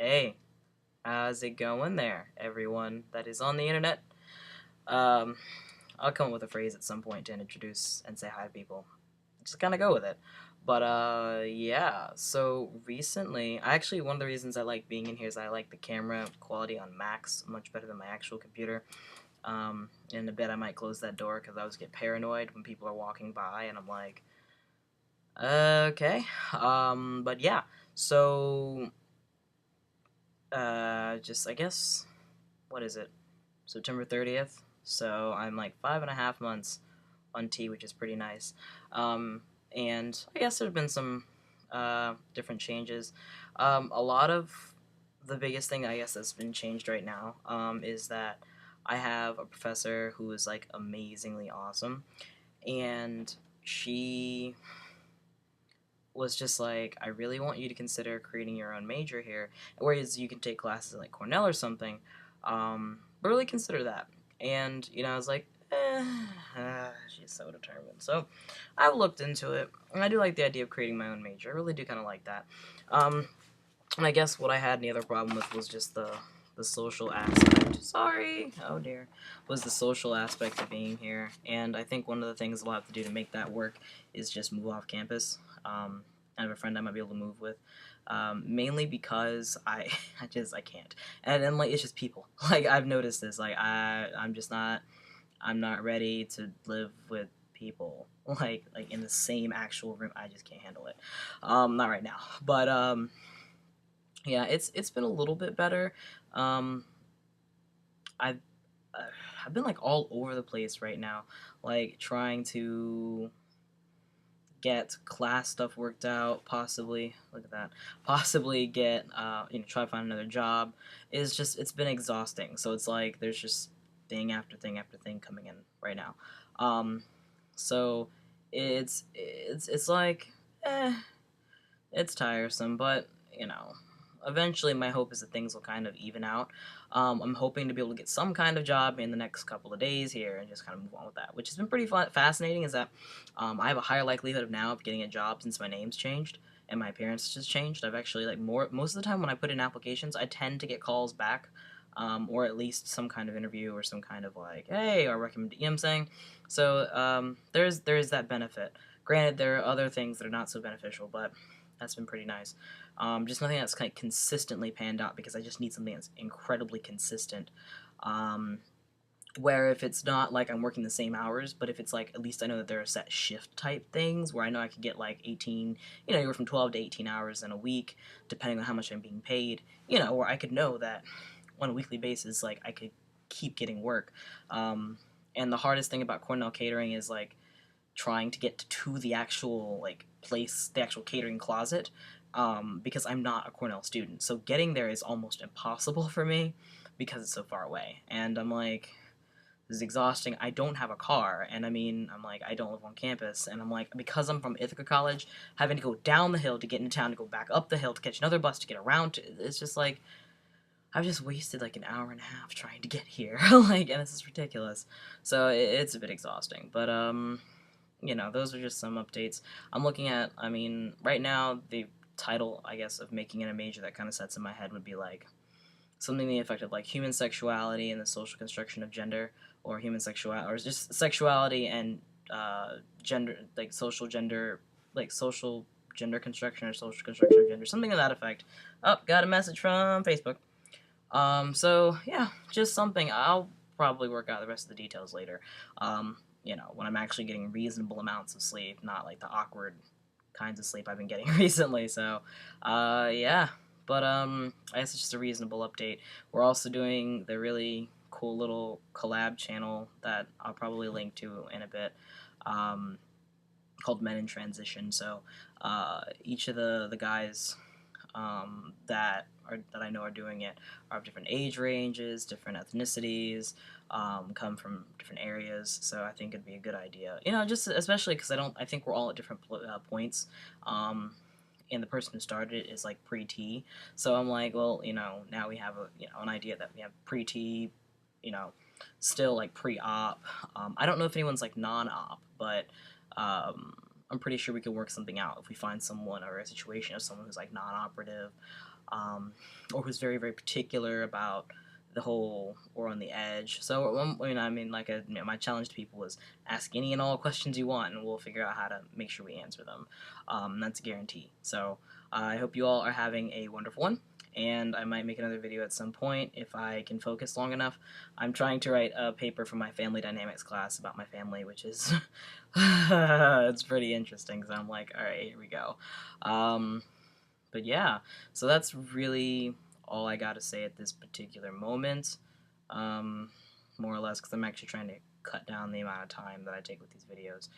Hey, how's it going there, everyone that is on the internet? Um, I'll come up with a phrase at some point to introduce and say hi to people. Just kind of go with it. But, yeah, so recently, one of the reasons I like being in here is I like the camera quality on Macs much better than my actual computer. In a bit, I might close that door because I always get paranoid when people are walking by, and I'm like, okay. But yeah, so, I guess, what is it? September 30th. So I'm like 5.5 months on T, which is pretty nice. Um, and I guess there have been some different changes. A lot of the biggest thing I guess that's been changed right now is that I have a professor who is like amazingly awesome, and she was just like, I really want you to consider creating your own major here, whereas you can take classes at like Cornell or something, but really consider that. And I was like, she's so determined. So I've looked into it, and I do like the idea of creating my own major. I really do kind of like that. Um, and I guess what I had any other problem with was just the social aspect. Sorry, oh dear, was the social aspect of being here. And I think one of the things we'll have to do to make that work is just move off campus. I have a friend I might be able to move with, mainly because I can't. And then like it's just people. Like I've noticed this. Like I'm not ready to live with people like in the same actual room. I just can't handle it. Not right now. But yeah, it's been a little bit better. Um, I've uh, I've been like all over the place right now, like trying to get class stuff worked out, possibly look at that, possibly get try to find another job. It's been exhausting. So it's like there's just thing after thing after thing coming in right now. Um, so it's like it's tiresome, but eventually my hope is that things will kind of even out. I'm hoping to be able to get some kind of job in the next couple of days here and just kind of move on with that, which has been pretty fascinating. Is that I have a higher likelihood of now of getting a job since my name's changed and my appearance has changed. I've actually like most of the time when I put in applications, I tend to get calls back. Or at least some kind of interview or some kind of like, hey, or recommend. You know what I'm saying? So there's that benefit. Granted, there are other things that are not so beneficial, but that's been pretty nice. Just nothing that's kind of consistently panned out because I just need something that's incredibly consistent. Um, where if it's not like I'm working the same hours, but if it's like at least I know that there are set shift type things where I know I could get like 18, anywhere from 12 to 18 hours in a week, depending on how much I'm being paid, where I could know that on a weekly basis, like I could keep getting work. Um, and the hardest thing about Cornell catering is like trying to get to the actual like place, the actual catering closet, because I'm not a Cornell student. So getting there is almost impossible for me because it's so far away. And I'm like, this is exhausting. I don't have a car, and I mean, I'm like, I don't live on campus, and I'm like, because I'm from Ithaca College, having to go down the hill to get into town, to go back up the hill to catch another bus to get around to, it's just like I've just wasted like an hour and a half trying to get here, like, and this is ridiculous. So it's a bit exhausting, but those are just some updates. I'm looking at, I mean, right now, the title, I guess, of making it a major that kind of sets in my head would be like something to the effect of like human sexuality and the social construction of gender, or human sexuality, or just sexuality and gender, like social gender construction or social construction of gender, something to that effect. Oh, got a message from Facebook. So yeah, just something. I'll probably work out the rest of the details later. When I'm actually getting reasonable amounts of sleep, not like the awkward kinds of sleep I've been getting recently. So, yeah. But I guess it's just a reasonable update. We're also doing the really cool little collab channel that I'll probably link to in a bit. Um, Called Men in Transition. So each of the guys that I know are doing it are of different age ranges, different ethnicities, come from different areas. So I think it'd be a good idea. Just especially because I think we're all at different points. And the person who started it is like pre-T. So I'm like, well, now we have an idea that we have pre-T, you know, still like pre-op. I don't know if anyone's like non-op, but I'm pretty sure we could work something out if we find someone or a situation of someone who's like non-operative. or who's very, very particular about the whole or on the edge. So my challenge to people was ask any and all questions you want, and we'll figure out how to make sure we answer them. That's a guarantee. So I hope you all are having a wonderful one, and I might make another video at some point if I can focus long enough. I'm trying to write a paper for my family dynamics class about my family, which is it's pretty interesting. So I'm like, all right, here we go. But yeah, so that's really all I got to say at this particular moment, more or less, because I'm actually trying to cut down the amount of time that I take with these videos.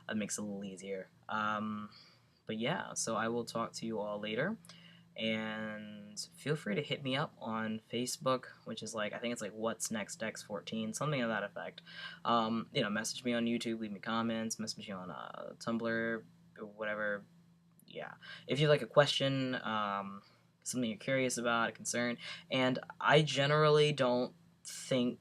It makes it a little easier. But yeah, so I will talk to you all later, and feel free to hit me up on Facebook, which is like, I think it's like What's Next X14, something to that effect. Message me on YouTube, leave me comments, message me on Tumblr, whatever. Yeah, if you have like a question, something you're curious about, a concern, and I generally don't think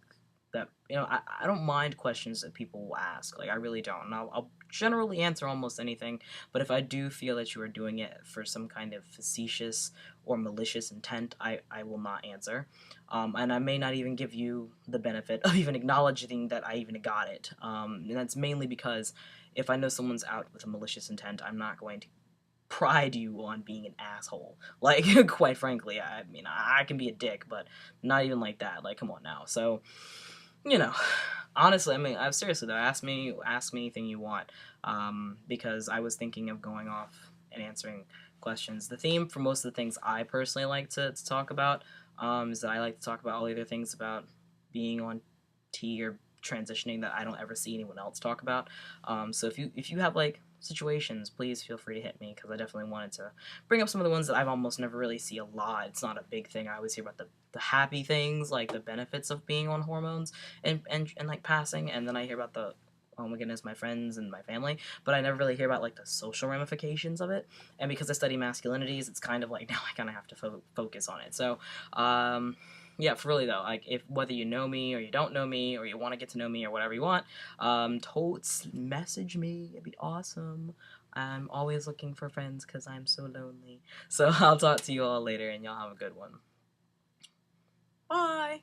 that, I don't mind questions that people will ask. Like, I really don't. And I'll generally answer almost anything, but if I do feel that you are doing it for some kind of facetious or malicious intent, I will not answer. And I may not even give you the benefit of even acknowledging that I even got it. And that's mainly because if I know someone's out with a malicious intent, I'm not going to pride you on being an asshole. Like, quite frankly, I mean, I can be a dick, but not even like that. Like, come on now. So, honestly, I mean, seriously though, ask me anything you want, because I was thinking of going off and answering questions. The theme for most of the things I personally like to talk about, is that I like to talk about all the other things about being on T or transitioning that I don't ever see anyone else talk about. So if you have like situations, please feel free to hit me, because I definitely wanted to bring up some of the ones that I've almost never really see a lot. It's not a big thing. I always hear about the happy things, like the benefits of being on hormones and like passing, and then I hear about the, oh my goodness, my friends and my family, but I never really hear about like the social ramifications of it. And because I study masculinities, it's kind of like now I kind of have to focus on it. So yeah, for really though, like, if whether you know me or you don't know me or you want to get to know me or whatever you want, totes message me. It'd be awesome. I'm always looking for friends because I'm so lonely. So I'll talk to you all later, and y'all have a good one. Bye.